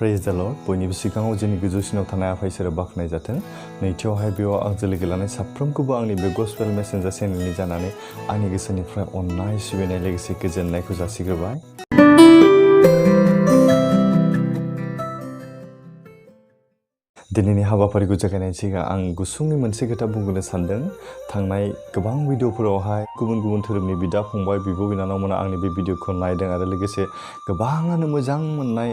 Praise the Lord. बयनिबो सिगाङाव जोंनि गोजौसिनाव थानाय आफा इसोरा बाख्नाय जाथों। नैथियावहाय बेयाव आंजों लोगो लानाय साफ्रोमखौबो आंनि बे गस्पेल मेसेन्जार चेनेलनि जानानै आंनि गोसोनिफ्राय अननाय सिबिनाय लोगोसे गोजोननायखौ जासिग्रोबाय। दिनैनि हाबाफारिखौ जागायनायनि सिगां आं गुसुङै मोनसे खोथा बुंनो सानदों। थांनाय गोबां भिडिअफोरावहाय गुबुन गुबुन धोरोमनि बिदा फंबाय बिब' बिनानावमोना आंनि बे भिडिअखौ नायदों आरो लोगोसे गोबाङानो मोजां मोननाय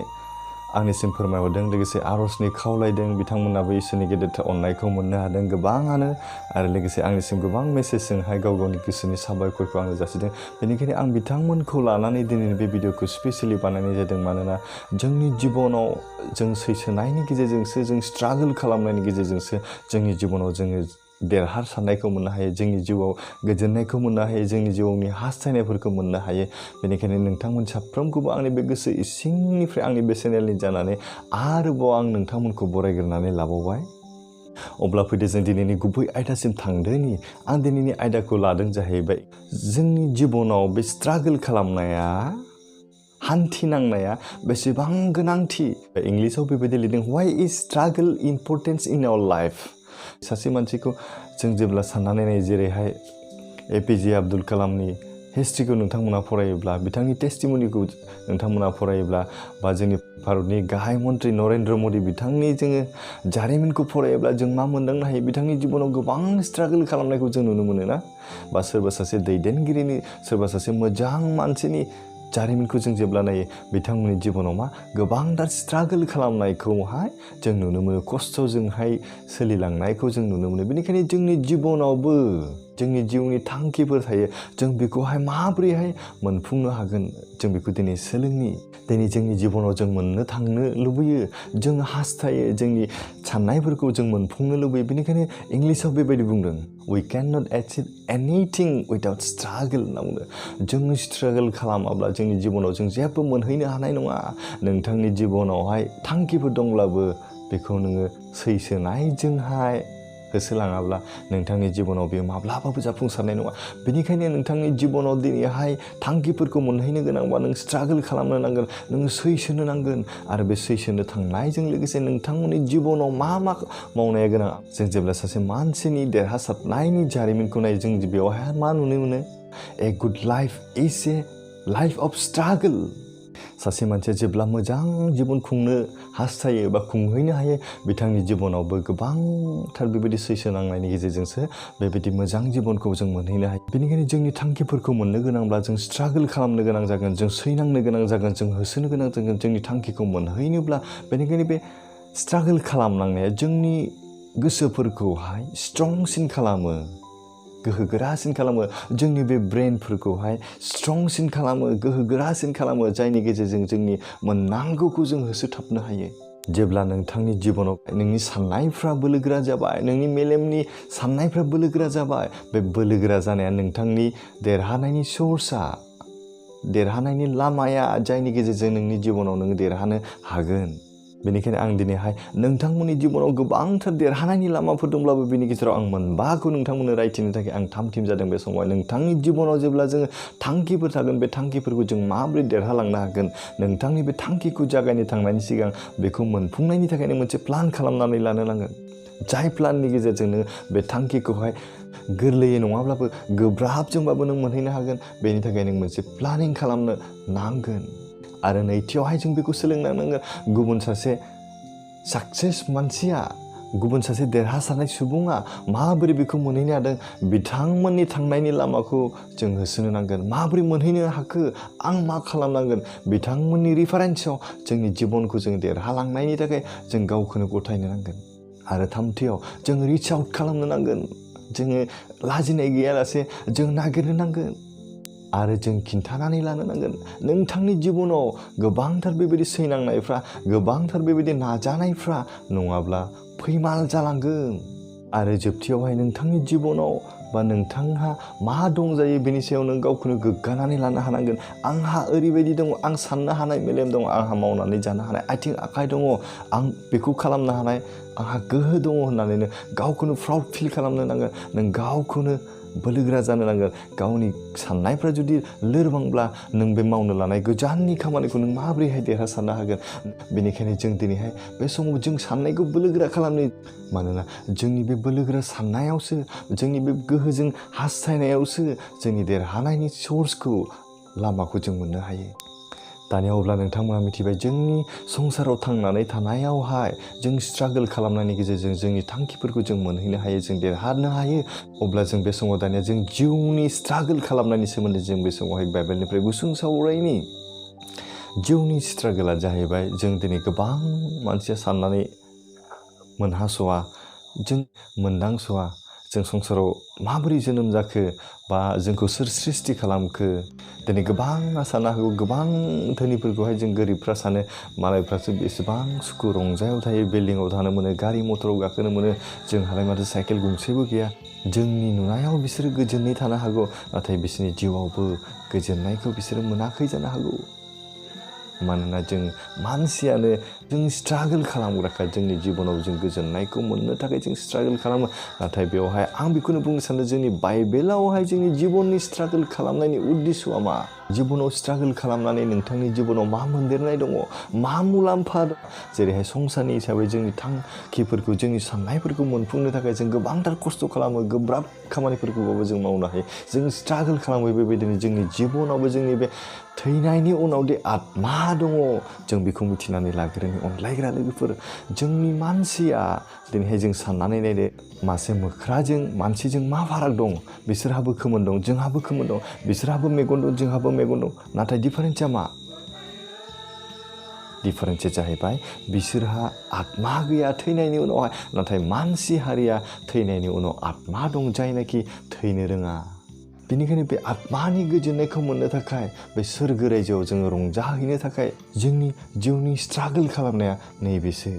आंनिसिम फोरमायहरदों लोगोसे आरजनि खावलायदों बिथांमोनाबो इसोरनि गेदेर अननायखौ मोननो हादों गोबाङानो आरो लोगोसे आंनिसिम गोबां मेसेजजोंहाय गाव गावनि गोसोनि साबायखरखौ आंनो जासिदों। बेनिखायनो आं बिथांमोनखौ लानानै दिनैनि बे भिडिअखौ स्पेसियेलि बानायनाय जादों। मानोना जोंनि जिबनाव जों सैसोनायनि गेजेरजोंसो जों स्ट्रागल खालामनायनि गेजेरजोंसो जोंनि जिबनाव जोङो देरहासारनायखौ मोननो हायो, जोंनि जिउआव गोजोननायखौ मोननो हायो, जोंनि जिउनि हास्थायनायफोरखौ मोननो हायो। बेनिखायनो नोंथांमोन साफ्रोमखौबो आंनि बे गोसो इसिंनिफ्राय आंनि बे चेनेलनि जानानै आरोबाव आं नोंथांमोनखौ बरायग्रोनानै लाबावबाय। अब्ला फैदो जों दिनैनि गुबै आयदासिम थांदोनि। आं दिनैनि आयदाखौ लादों जाहैबाय जोंनि जिबनाव बे स्ट्रागल खालामनाया हान्थिनांनाया बेसेबां गोनांथि। इंलिसाव बेबायदि लिरदों why is struggle importance in our life. सासे मानसिखौ जों जेब्ला साननानै नायो जेरैहाय एपिजे आब्दुल कालामनि हिस्ट्रिखौ नोंथांमोना फरायोब्ला बिथांनि टेस्टिमनिखौ नोंथांमोना फरायोब्ला बा जोंनि भारतनि गाहाय मन्त्रि नरेन्द्र मदि बिथांनि जोङो जारिमिनखौ फरायोब्ला जों मा मोनदांनो हायो बिथांनि जिबनाव गोबां स्ट्रागल खालामनायखौ जों नुनो मोनो ना। बा सोरबा सासे दैदेनगिरिनि सोरबा सासे मोजां मानसिनि जारिमिनखौ जों जेब्ला नायो बिथांमोननि जिबनाव मा गोबांथार स्ट्रागल खालामनायखौहाय जों नुनो मोनो, खस्थ'जोंहाय सोलिलांनायखौ जों नुनो मोनो। बेनिखायनो जोंनि जिबनावबो जोंनि जिउनि थांखिफोर थायो, जों बेखौहाय माबोरैहाय मोनफुंनो हागोन जों बेखौ दिनै सोलोंनि। दिनै जोंनि जिबनाव जों मोननो थांनो लुबैयो, जों हास्थायो, जोंनि साननायफोरखौ जों मोनफुंनो लुबैयो। बेनिखायनो इंलिसाव बेबायदि बुंदों we cannot achieve anything without struggle होनना बुंदों। जों स्ट्रागल खालामाब्ला जोंनि जिबनाव जों जेबो मोनहैनो हानाय नङा। नोंथांनि जिबनावहाय थांखिफोर दंब्लाबो बेखौ नोङो सैसोनायजोंहाय होसोलाङाब्ला नोंथांनि जिबनाव बेयो माब्लाबाबो जाफुंसारनाय नङा। बेनिखायनो नोंथांनि जिबनाव दिनैहाय थांखिफोरखौ मोनहैनो गोनांबा नों स्ट्रागल खालामनो नांगोन, नोङो सैसोनो नांगोन। आरो बे सैसोनो थांनायजों लोगोसे नोंथांमोननि जिबनाव मा मावनाया गोनां। जों जेब्ला सासे मानसिनि देरहासारनायनि जारिमिनखौ नायो जों बेवहाय मा नुनो मोनो a good life is a life of struggle. सासे मानसिया जेब्ला मोजां जिबन खुंनो हास्थायो बा खुंहैनो हायो बिथांनि जिबनावबो गोबांथार बेबायदि सैसोनांनायनि गेजेरजोंसो बेबायदि मोजां जिबनखौ जों मोनहैनो हायो। बेनिखायनो जोंनि थांखिफोरखौ मोननो गोनांब्ला जों स्ट्रागल खालामनो गोनां जागोन, जों सैनांनो गोनां जागोन, जों होसोनो गोनां जागोन जोंनि थांखिखौ मोनहैनोब्ला। बेनिखायनो बे स्ट्रागल खालामनांनाया जोंनि गोसोफोरखौहाय स्ट्रंसिन खालामो, गोहो गोरासिन खालामो, जोंनि बे ब्रेनफोरखौहाय स्ट्रंसिन खालामो, गोहो गोरासिन खालामो, जायनि गेजेरजों जोंनि मोननांगौखौ जों होसोथाबनो हायो। जेब्ला नोंथांनि जिबनाव नोंनि साननायफ्रा बोलोगोरा जाबाय, नोंनि मेलेमनि साननायफ्रा बोलोगोरा जाबाय, बे बोलोगोरा जानाया नोंथांनि देरहानायनि सर्सआ, देरहानायनि लामाया, जायनि गेजेरजों नोंनि जिबनाव नोङो देरहानो हागोन। बेनिखायनो आं दिनैहाय नोंथांमोननि जिबनाव गोबांथार देरहानायनि लामाफोर दंब्लाबो बेनि गेजेराव आं मोनबाखौ नोंथांमोननो रायथिनो थाखाय आं थाम-थिम जादों बे समाव। नोंथांनि जिबनाव जेब्ला जोङो थांखिफोर थागोन बे थांखिफोरखौ जों माबोरै देरहालांनो हागोन। नोंथांनि बे थांखिखौ जागायनो थांनायनि सिगां बेखौ मोनफुंनायनि थाखायनो मोनसे प्लान खालामनानै लानो नांगोन। जाय प्लाननि गेजेरजों नोङो बे थांखिखौहाय गोरलैयै नङाब्लाबो गोब्राबजोंबाबो नों मोनहैनो हागोन। बेनि थाखाय नों मोनसे प्लानिं खालामनो नांगोन। आरो नैथियावहाय जों बेखौ सोलोंनांगोन गुबुन सासे साक्सेस मानसिया, गुबुन सासे देरहासारनाय सुबुङा माबोरै बेखौ मोनहैनो हादों बिथांमोननि थांनायनि लामाखौ जों होसोनो नांगोन। माबोरै मोनहैनो हाखो, आं मा खालामनांगोन, बिथांमोननि रिफारेन्सआव जोंनि जिबनखौ जों देरहालांनायनि थाखाय जों गावखौनो गथायनो नांगोन। आरो थामथियाव जों रिच आउट खालामनो नांगोन, जोङो लाजिनाय गैयालासे जों नागिरनो नांगोन। आरो जों खिन्थानानै लानो नांगोन नोंथांनि जिबनाव गोबांथार बेबायदि सैनांनायफ्रा, गोबांथार बेबायदि नाजानायफ्रा नङाब्ला फैमाल जालांगोन। आरो जोबथियावहाय नोंथांनि जिबनाव बा नोंथांहा मा दंजायो बेनि सायाव नों गावखौनो गोग्गानानै लानो हानांगोन। आंहा ओरैबायदि दङ, आं साननो हानाय मेलेम दङ, आंहा मावनानै जानो हानाय आथिं आखाइ दङ, आं बेखौ खालामनो हानाय आंहा गोहो दङ होननानैनो गावखौनो प्राउड फिल खालामनो नांगोन। नों गावखौनो बोलोगोरा जानो नांगोन गावनि साननायफ्रा जुदि लोरबांब्ला नों बे मावनो लानाय गोजाननि खामानिखौ नों माबोरैहाय देरहासारनो हागोन बेनिखायनो जों दिनैहाय बे समाव जों साननायखौ बोलोगोरा खालामनो मानोना जोंनि बे बोलोगोरा साननायावसो जोंनि बे गोहोजों हास्थायनायावसो जोंनि देरहानायनि सोर्सखौ लामाखौ जों मोननो हायो दानिया अब्ला नोंथांमोना मिथिबाय जोंनि संसाराव थांनानै थानायावहाय जों स्ट्रागल खालामनायनि गेजेरजों जोंनि थांखिफोरखौ जों मोनहैनो हायो जों देरहानो हायो अब्ला जों बे समाव दानिया जों जिउनि स्ट्रागल खालामनायनि सोमोन्दै जों बे समावहाय बाइबेलनिफ्राय गुसुं सावरायनि जिउनि स्ट्रागला जाहैबाय जों दिनै गोबां मानसिया साननानै मोनहास'वा जों मोनदांस'वा जों संसाराव माबोरै जोनोम जाखो बा जोंखौ सोर सृष्टि खालामखो दिनै गोबां साननो हागौ गोबां धोनिफोरखौहाय जों गोरिबफ्रा सानो मालायफ्रासो बेसेबां सुखु रंजायाव थायो बिल्डिङाव थानो मोनो गारि मटराव गाखोनो मोनो जोंहालाय माथो साइकेल गंसेबो गैया जोंनि नुनायाव बिसोरो गोजोनै थानो हागौ नाथाय बिसोरनि जिउआवबो गोजोननायखौ बिसोरो मोनाखै जानो हागौ मानोना जों मानसियानो जों स्ट्रागल खालामग्राखा जोंनि जिबनाव जों गोजोननायखौ मोननो थाखाय जों स्ट्रागल खालामो नाथाय बेवहाय आं बेखौनो बुंनो सानो जोंनि बाइबेलावहाय जोंनि जिबननि स्ट्रागल खालामनायनि उद्देश्यआ मा जिबनाव स्ट्रागल खालामनानै नोंथांनि जिबनाव मा मोनदेरनाय दङ मा मुलाम्फा दं जेरैहाय संसारनि हिसाबै जोंनि थांखिफोरखौ जोंनि साननायफोरखौ मोनफुंनो थाखाय जों गोबांथार खस्थ' खालामो गोब्राब खामानिफोरखौबाबो जों मावनो हायो जों स्ट्रागल खालामो बेबायदिनो जोंनि जिबनावबो जोंनि बे थैनायनि उनाव दि आत्मा दङ जों बेखौ मिथिनानै लाग्रोनि अनलायग्रा लोगोफोर जोंनि मानसिया दिनैहाय जों साननानै नायदो मासे मोख्राजों मानसिजों मा फाराग दं बिसोरहाबो खोमोन दं जोंहाबो खोमोन दं बिसोरहाबो मेगन दं जोंहाबो मेगन दं नाथाय डिफारेन्सआ मा डिफारेन्सआ जाहैबाय बिसोरहा आत्मा गैया थैनायनि उनावहाय नाथाय मानसि हारिया थैनायनि उनाव आत्मा दं जायनाखि थैनो रोङा बेनिखायनो बे आत्मानि गोजोननायखौ मोननो थाखाय बे सोरगो रायजोआव जोङो रंजाहैनो थाखाय जोंनि जिउनि स्ट्रागल खालामनाया नैबेसो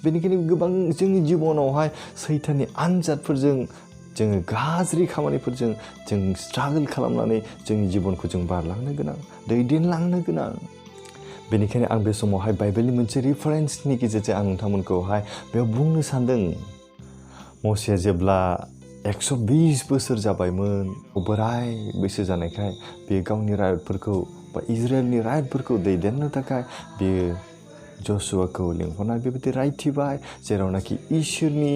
बेनिखायनो गोबां जोंनि जिबनावहाय सैताननि आनजादफोरजों जोङो गाज्रि खामानिफोरजों जों स्ट्रागल खालामनानै जोंनि जिबनखौ जों बारलांनो गोनां दैदेनलांनो गोनां बेनिखायनो आं बे समावहाय बाइबेलनि मोनसे रिफारेन्सनि गेजेरजों आं नोंथांमोनखौहाय बेयाव बुंनो सानदों मसेया जेब्ला 120 बोसोर जाबायमोन बोराय बैसो जानायखाय बे गावनि रायतफोरखौ बा इजराइलनि रायतफोरखौ दैदेननो थाखाय बेयो जसुवाखौ लिंहरनानै बेबायदि रायथिबाय जेरावनाखि इसोरनि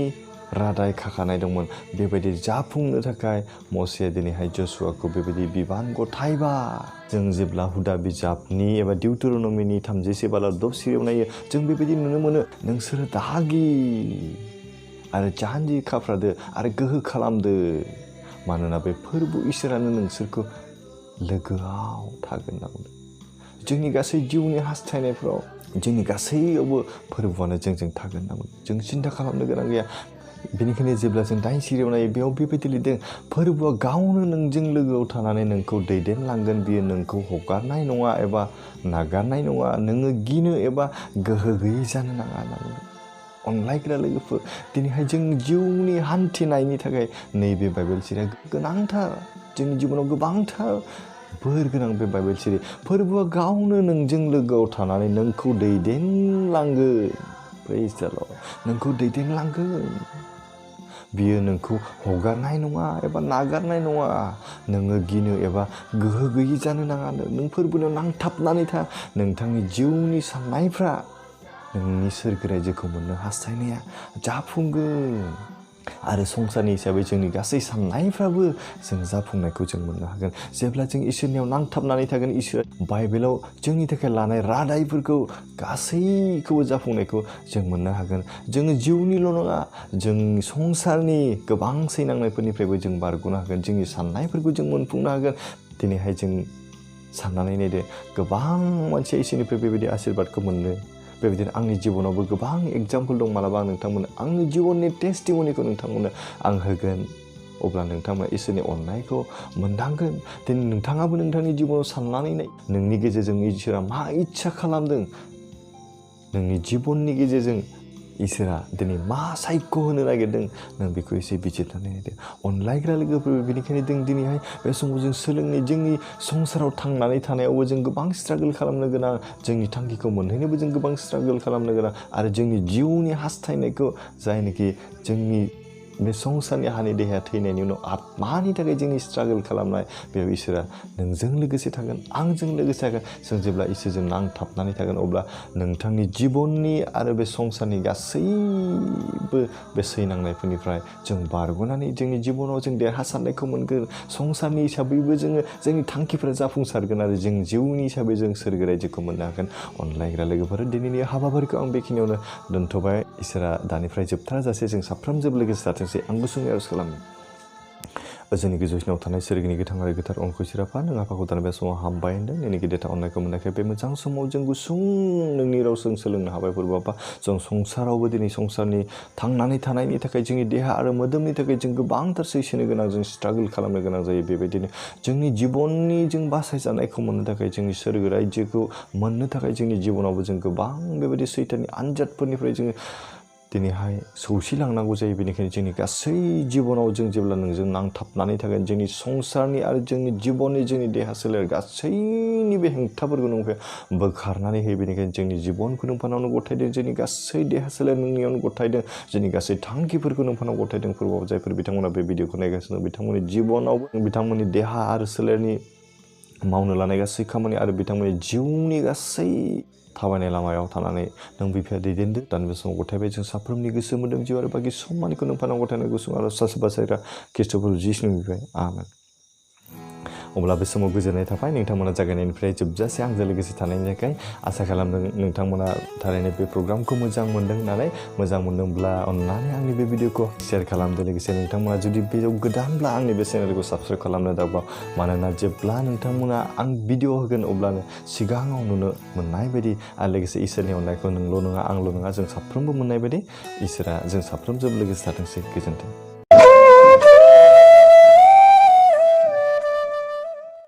रादाय खाखानाय दंमोन बेबायदि जाफुंनो थाखाय मसेया दिनैहाय जसुवाखौ बेबायदि बिबान गथायबाय जों जेब्ला हुदा बिजाबनि एबा डिउटेरन'मीनि 37:10 सिरियाव नायो जों बेबायदि नुनो मोनो नोंसोरो दागि आरो जानजि खाफ्रादो आरो गोहो खालामदो मानोना बे फोरबो इसोरानो नोंसोरखौ लोगोआव थागोन होनना बुंदों जोंनि गासै जिउनि हास्थायनायफ्राव जोंनि गासैयावबो फोरबोआनो जोंजों थागोन होनना बुंदों जों सिन्था खालामनो गोनां गैया बेनिखायनो जेब्ला जों 8 सिरियाव नायो बेयाव बेबायदि लिरदों फोरबोआ गावनो नोंजों लोगोआव थानानै नोंखौ दैदेनलांगोन बियो नोंखौ हगारनाय नङा एबा नागारनाय नङा नोङो गिनो एबा गोहो गैयै जानो नाङा होनना बुंदों अनलायग्रा लोगोफोर दिनैहाय जों जिउनि हान्थिनायनि थाखाय नैबे बाइबेल सिरिया गोनांथार जोंनि जिबनाव गोबांथार बोर गोनां बे बाइबेल सिरि फोरबोआ गावनो नोंजों लोगोआव थानानै नोंखौ दैदेनलांगोन प्रेज द लर्ड नोंखौ दैदेनलांगोन बियो नोंखौ हगारनाय नङा एबा नागारनाय नङा नोङो गिनो एबा गोहो गैयै जानो नाङा नों फोरबोआव नांथाबनानै था नोंथांनि जिउनि साननायफ्रा नोंनि सोरगो रायजोखौ मोननो हास्थायनाया जाफुंगोन आरो संसारनि हिसाबै जोंनि गासै साननायफ्राबो जों जाफुंनायखौ जों मोननो हागोन जेब्ला जों इसोरनियाव नांथाबनानै थागोन इसोर बाइबेलाव जोंनि थाखाय लानाय रादायफोरखौ गासैखौबो जाफुंनायखौ जों मोननो हागोन जोङो जिउनिल' नङा जोंनि संसारनि गोबां सैनांनायफोरनिफ्रायबो जों बारग'नो हागोन जोंनि साननायफोरखौ जों मोनफुंनो हागोन दिनैहाय जों साननानै नायदो गोबां मानसिया इसोरनिफ्राय बेबायदि आशीर्बादखौ मोनो बेबायदिनो आंनि जिबनावबो गोबां एग्जाम्पल दं मालाबा आं नोंथांमोननो आंनि जिबननि टेस्टिमनिखौ नोंथांमोननो आं होगोन अब्ला नोंथांमोना इसोरनि अननायखौ मोनदांगोन दिनै नोंथाङाबो नोंथांनि जिबनाव साननानै नाय नोंनि गेजेरजों इसोरा मा इच्छा खालामदों नोंनि जिबननि गेजेरजों इसोरा दिनै मा सायख' होनो नागिरदों नों बेखौ एसे बिजिरनानै नायदो अनलायग्रा लोगोफोर बेनिखायनो जों दिनैहाय बे समाव जों सोलोंनो जोंनि संसाराव थांनानै थानायावबो जों गोबां स्ट्रागल खालामनो गोनां जोंनि थांखिखौ मोनहैनोबो जों गोबां स्ट्रागल खालामनो गोनां आरो जोंनि जिउनि हास्थायनायखौ जायनोखि जोंनि बे संसारनि हानि देहाया थैनायनि उनाव आत्मानि थाखाय जोंनि स्ट्रागल खालामनाय बेयाव इसोरा नोंजों लोगोसे थागोन आंजों लोगोसे थागोन जों जेब्ला इसोरजों नांथाबनानै थागोन अब्ला नोंथांनि जिबननि आरो बे संसारनि गासैबो बे सैनांनायफोरनिफ्राय जों बारग'नानै जोंनि जिबनाव जों देरहासारनायखौ मोनगोन संसारनि हिसाबैबो जोङो जोंनि थांखिफोरा जाफुंसारगोन आरो जों जिउनि हिसाबै जों सोरगो रायजोखौ मोननो हागोन अनलायग्रा लोगोफोर दिनैनि हाबाफारिखौ आं बेखिनियावनो दोनथ'बाय इसोरा दानिफ्राय जोबथाराजासे जों साफ्रोमजों लोगोसे जाथोंसै आं गुसुङै आरज खालामो जोंनि गोजौसिनाव थानाय सोरगिनि गोथां आरो गोथार अनखौ सिराफा नों आफाखौ दानि बे समाव हामबाय होनदों नोंनि गेदेरथार अननायखौ मोननायखाय बे मोजां समाव जों गुसुं नोंनि रावजों सोलोंनो हाबाय फोरबाबा जों संसारावबो दिनै संसारनि थांनानै थानायनि थाखाय जोंनि देहा आरो मोदोमनि थाखाय जों गोबांथार सैसोनो गोनां जों स्ट्रागल खालामनो गोनां जायो बेबायदिनो जोंनि जिबननि जों बासायजानायखौ मोननो थाखाय जोंनि सोरगो रायजोखौ मोननो थाखाय जोंनि जिबनावबो जों गोबां बेबायदि सैताननि आनजादफोरनिफ्राय जोङो दिनैहाय सौसिलांनांगौ जायो बेनिखायनो जोंनि गासै जिबनाव जों जेब्ला नोंजों नांथाबनानै थागोन जोंनि संसारनि आरो जोंनि जिबननि जोंनि देहा सोलेर गासैनि बे हेंथाफोरखौ नोंखौ बोखारनानै होयो बेनिखायनो जोंनि जिबनखौ नोंफानावनो गथायदों जोंनि गासै देहा सोलेर नोंनियावनो गथायदों जोंनि गासै थांखिफोरखौ नोंफानाव गथायदों फोरबोआव जायफोर बिथांमोना बे भिडिअखौ नायगासिनो बिथांमोननि जिबनावबो बिथांमोननि देहा आरो सोलेरनि मावनो लानाय गासै खामानि आरो बिथांमोननि जिउनि गासै थाबायनाय लामायाव थानानै नों बिफाया दैदेनदो दानि बे समाव गथायबाय जों साफ्रोमनि गोसो मोदोम जिउ आरो बाखि सम्मानिखौ नोंफानाव गथायनाय गुसुं आरो सासे बासायग्रा खृष्टफोर जिसुनि बिफाय आमेन अब्ला बे समाव गोजोननाय थाबाय नोंथांमोना जागायनायनिफ्राय जोबजासे आंजों लोगोसे थानायनि थाखाय आसा खालामदों नोंथांमोना थारैनो बे प्रग्रामखौ मोजां मोनदों होननानै मोजां मोनदोंब्ला अन्नानै आंनि बे भिडिअखौ शेयार खालामदो लोगोसे नोंथांमोना जुदि बेयाव गोदानब्ला आंनि बे चेनेलखौ साबस्क्राइब खालामनो दाबाव मानोना जेब्ला नोंथांमोना आं भिडिअ होगोन अब्लानो सिगाङाव नुनो मोननाय बायदि आरो लोगोसे इसोरनि अननायखौ नोंल' नङा आंल' नङा जों साफ्रोमबो मोननाय बायदि इसोरा जों साफ्रोमजों लोगोसे थाथोंसै गोजोन्थों